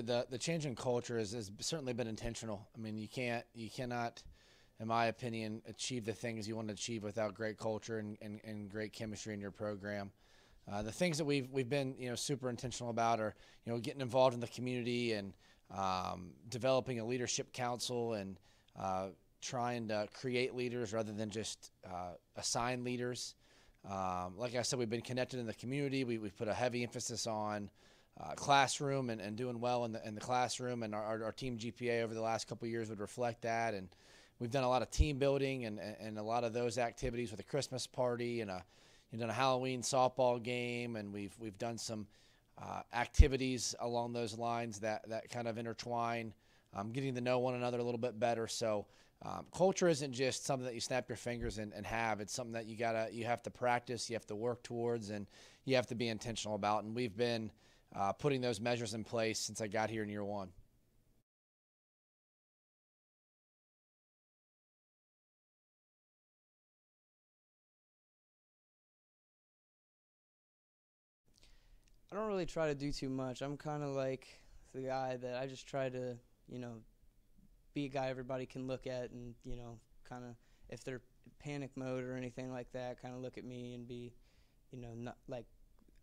The change in culture has certainly been intentional. I mean, you cannot, in my opinion, achieve the things you want to achieve without great culture and great chemistry in your program. The things that we've been super intentional about are getting involved in the community and developing a leadership council and trying to create leaders rather than just assign leaders. Like I said, we've been connected in the community. We've put a heavy emphasis on classroom and doing well in the classroom, and our team GPA over the last couple of years would reflect that. And we've done a lot of team building and a lot of those activities with a Christmas party and done a Halloween softball game, and we've done some activities along those lines that kind of intertwine, getting to know one another a little bit better. So culture isn't just something that you snap your fingers and have. It's something that you have to practice, you have to work towards, and you have to be intentional about. And we've been putting those measures in place since I got here in year one. I don't really try to do too much. I'm kind of like the guy that I just try to, be a guy everybody can look at and, kind of if they're panic mode or anything like that, kind of look at me and be, not like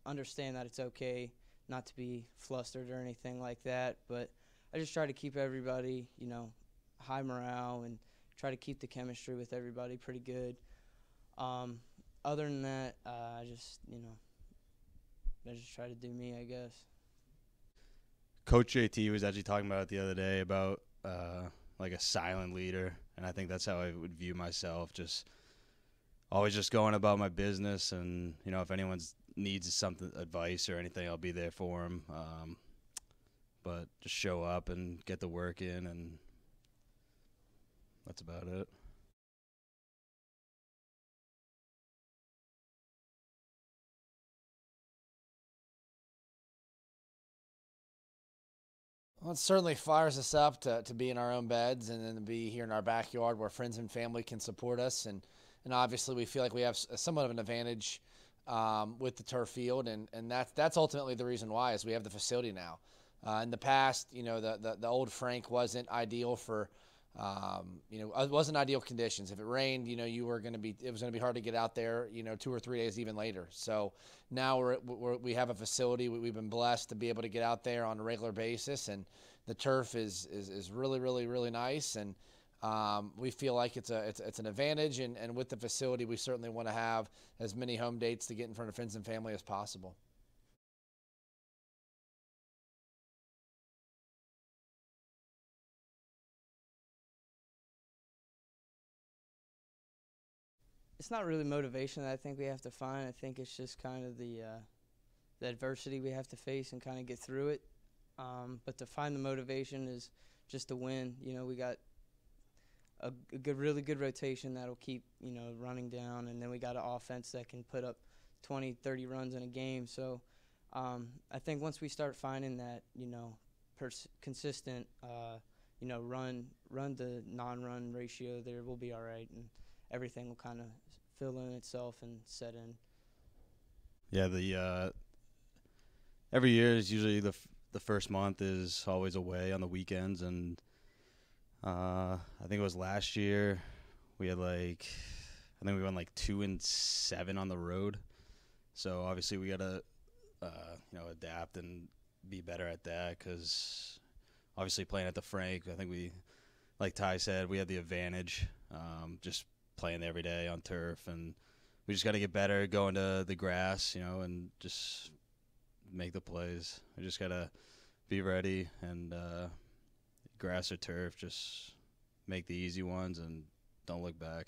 understand that it's okay not to be flustered or anything like that. But I just try to keep everybody, high morale and try to keep the chemistry with everybody pretty good. Um, Other than that, I just try to do me, I guess. Coach JT was actually talking about it the other day about like a silent leader, and I think that's how I would view myself. Just always just going about my business, and if anyone needs something, advice or anything, I'll be there for them. But just show up and get the work in, and that's about it. Well, it certainly fires us up to be in our own beds and then to be here in our backyard where friends and family can support us. And obviously, we feel like we have somewhat of an advantage with the turf field. And that's ultimately the reason why is we have the facility now. In the past, the old Frank wasn't ideal for, it wasn't ideal conditions. If it rained, it was going to be hard to get out there, 2 or 3 days even later. So now we have a facility. We've been blessed to be able to get out there on a regular basis, and the turf is really, really, really nice. And we feel like it's an advantage. And with the facility, we certainly want to have as many home dates to get in front of friends and family as possible. It's not really motivation that I think we have to find. I think it's just kind of the adversity we have to face and kind of get through it. But to find the motivation is just to win. We got a good, really good rotation that'll keep running down, and then we got an offense that can put up 20, 30 runs in a game. So I think once we start finding that consistent run to non-run ratio, there we'll be all right, and everything will kind of fill in itself and set in. Yeah, the every year is usually the first month is always away on the weekends, and I think it was last year we had I think we went 2-7 on the road. So obviously we gotta adapt and be better at that, because obviously playing at the Frank, I think we, like Ty said, we had the advantage. Just playing every day on turf, and we just got to get better going to the grass, and just make the plays. We just got to be ready, and grass or turf, just make the easy ones and don't look back.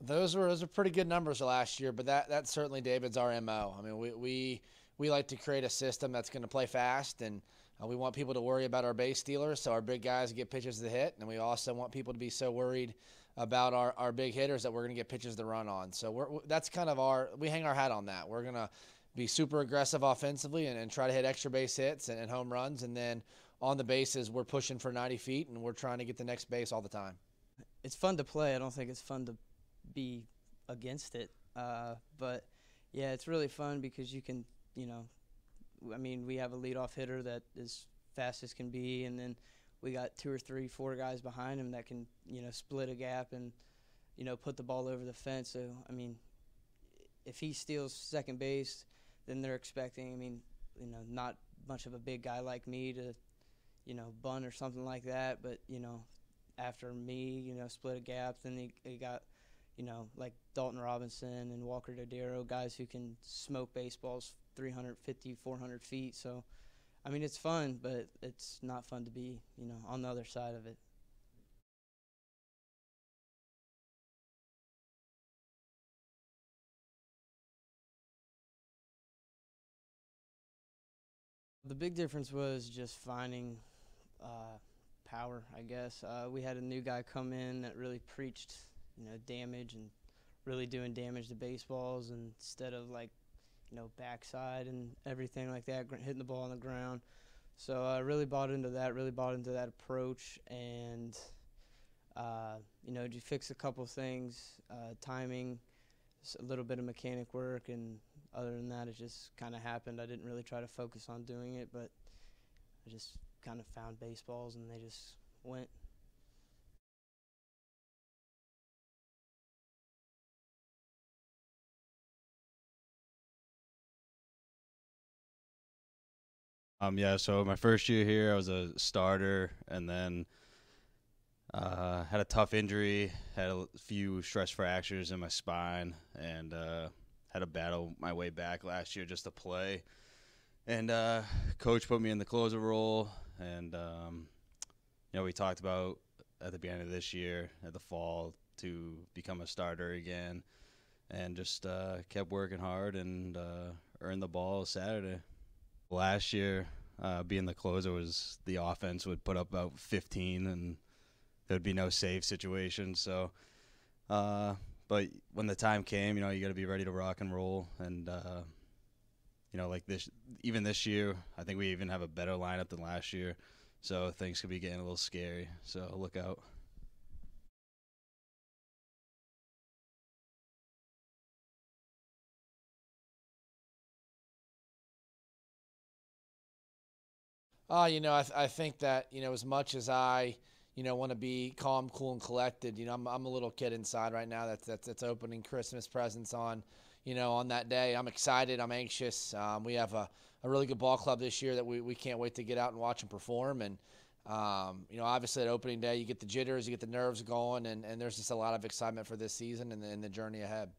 Those are pretty good numbers last year, but that's certainly David's our MO. I mean, we like to create a system that's going to play fast, and we want people to worry about our base stealers, so our big guys get pitches to hit, and we also want people to be so worried about our big hitters that we're going to get pitches to run on. So that's kind of we hang our hat on that. We're going to be super aggressive offensively and try to hit extra base hits and home runs, and then on the bases we're pushing for 90 feet, and we're trying to get the next base all the time. it's fun to play. I don't think it's fun to be against it. But yeah, it's really fun because you can, I mean, we have a leadoff hitter that is fast as can be, and then we got 2 or 3, 4 guys behind him that can, split a gap and, put the ball over the fence. So, I mean, if he steals second base, then they're expecting, I mean, not much of a big guy like me to, bunt or something like that. But, after me, split a gap, then he got, like Dalton Robinson and Walker Dodero, guys who can smoke baseballs 350, 400 feet. So, I mean, it's fun, but it's not fun to be, on the other side of it. The big difference was just finding power, I guess. We had a new guy come in that really preached, damage and really doing damage to baseballs instead of like, backside and everything like that, hitting the ball on the ground. So I really bought into that approach, and, just fix a couple things, timing, a little bit of mechanic work, and other than that, it just kind of happened. I didn't really try to focus on doing it, but I just kind of found baseballs, and they just went. Yeah, so my first year here, I was a starter, and then had a tough injury, had a few stress fractures in my spine, and had to battle my way back last year just to play. And coach put me in the closer role, and we talked about at the beginning of this year, at the fall, to become a starter again, and just kept working hard and earned the ball Saturday. Last year, being the closer, was the offense would put up about 15, and there'd be no save situation. So, but when the time came, you got to be ready to rock and roll. And like this year, I think we even have a better lineup than last year. So things could be getting a little scary. So look out. I think that, as much as I, want to be calm, cool, and collected, I'm a little kid inside right now that's opening Christmas presents on that day. I'm excited. I'm anxious. We have a really good ball club this year that we can't wait to get out and watch them perform. And, obviously at opening day, you get the jitters, you get the nerves going, and there's just a lot of excitement for this season and the journey ahead.